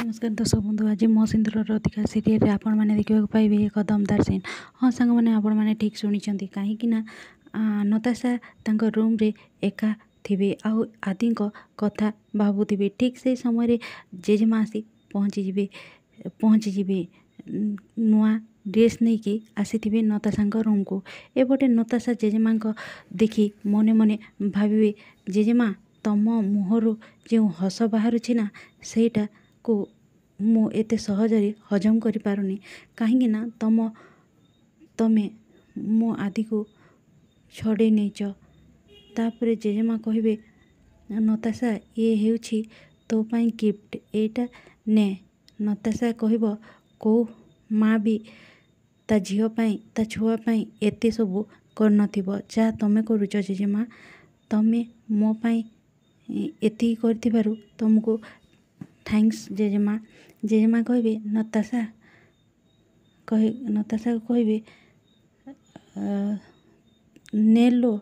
नमस्कार दर्शक बंधु आज मो सिंदूर रतिका सीरियल आपण मैंने देखा पाइबे एक दमदार सीन। हाँ सांग मैंने आपण मैंने ठीक शुणी कहीं नताशा तांको रूम रे एका थिबे आउ आदि कथा भावुवे ठीक से समय जेजेमा आसी पहुँची जीवे नुआ ड्रेस नहीं कि आसी नताशा रूम को एपटे नताशा जेजेमा देखी मने मने भावे जेजेमा तम मुहर जो हस बाहर ना सेटा को मु एते सहजरे हजम करि पारुनी कहीं तमे मो आदि को छड़े नहींच। तापर जेजेमा कहे नताशा ये हेउछि तो पाई गिफ्ट एटा ने। नताशा कहब कौ माँ भी ता झील पाई ता छुआ पाई एते सब कर जहाँ तमें करुच जेजेमा तमें मो पाई एति कर तुमको थैंक्स जेजेमा। जेजेमा कहे नताशा कहे नेलो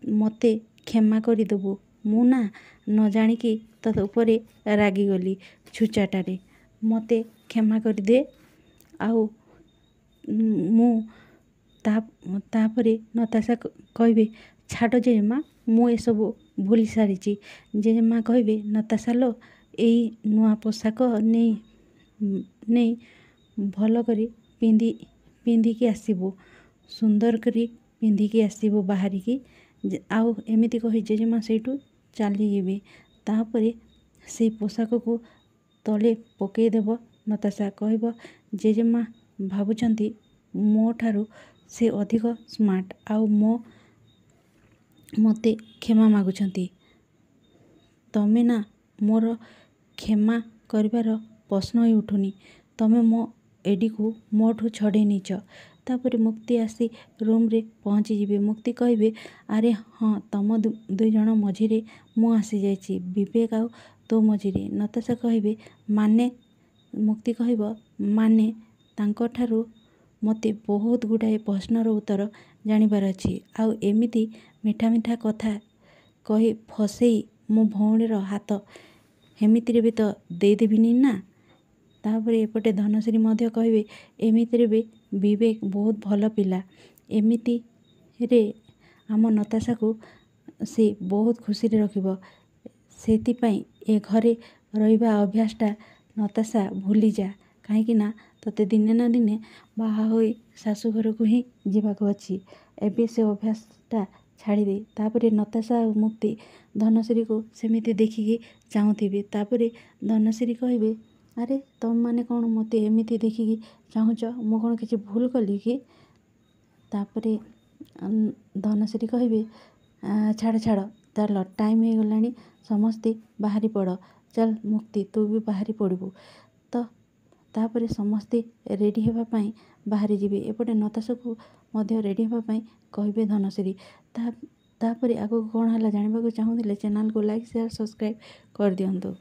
मते क्षमा करदेबू मुना न जाणिकी तो उपरे रागिगली छुचाटारे मते क्षमा करदे आउ मु तापरे नताशा कहे छाड़ जेजेमा मु ए सब भूली सारी। जेजेमा कहे नताशा लो यही नुआ पोशाक नहीं भल करी पिंधिकी आसबू सुंदर करी पिंधिकी आसबू बाहरिकी आउ एमती कही जेजेमा सेठू चली जीवे। तापर से पोशाक को तले पकईदेव। नताशा कहब जेजेमा भावुंट मो ठारू से अधिक स्मार्ट आउ मते क्षमा मागुंट तमें ना मोर क्षमा करिवार प्रश्न ही उठुनी तमें मो एडी को मोठू छड़े नीच। तापर मुक्ति आसी रूम रे पहुँची जीवे। मुक्ति कहे अरे हाँ तम दुई जन मझिरे मु आसी जाइछि विवेक आउ तो मझिरे। नताशा कहे माने मुक्ति कहब माने तांको ठारू मते बहुत गुड़ाए प्रश्नर उत्तर जानिबार अछि आउ एमिति मीठा मीठा कथा कही फसई मो भौणीर हाथ हेमितिरे भी तो देदेविनी ना। तापर एपटे धनश्री मध्य कहे एमितिरे भी विवेक बहुत भल पिला एमिति रे आम नताशा को से बहुत खुशी रखिब सेतिपाई ए घरे रहिबा अभ्यासटा नताशा भूली जा कहीं तोते दिने ना दिने बाहा होई शाशु घर को ही जीवाको अच्छी एबे से अभ्यासटा छाड़ी दे। तापर नताशा और मुक्ति धनश्री को सेमिति देखिकी चाहूथिबे। तापर धनश्री कहे अरे तुम माने कौन मते एमिति देखिकी चाहूच मु कौन किसी भूल कली कि। तापर धनश्री कहे छाड़ छाड़ चल टाइम हो गलानी समस्ते बाहरी पड़ चल मुक्ति तू भी बाहरी पड़बू तो तापर समस्ते रेडी होगापाई बाहरी जीवे। एपटे नताशा को मध्य रेडी होगापाई कहे धनश्री। तापर आगो कौन है जानवा चाहूले चैनल को लाइक शेयर सब्सक्राइब कर दियंतु।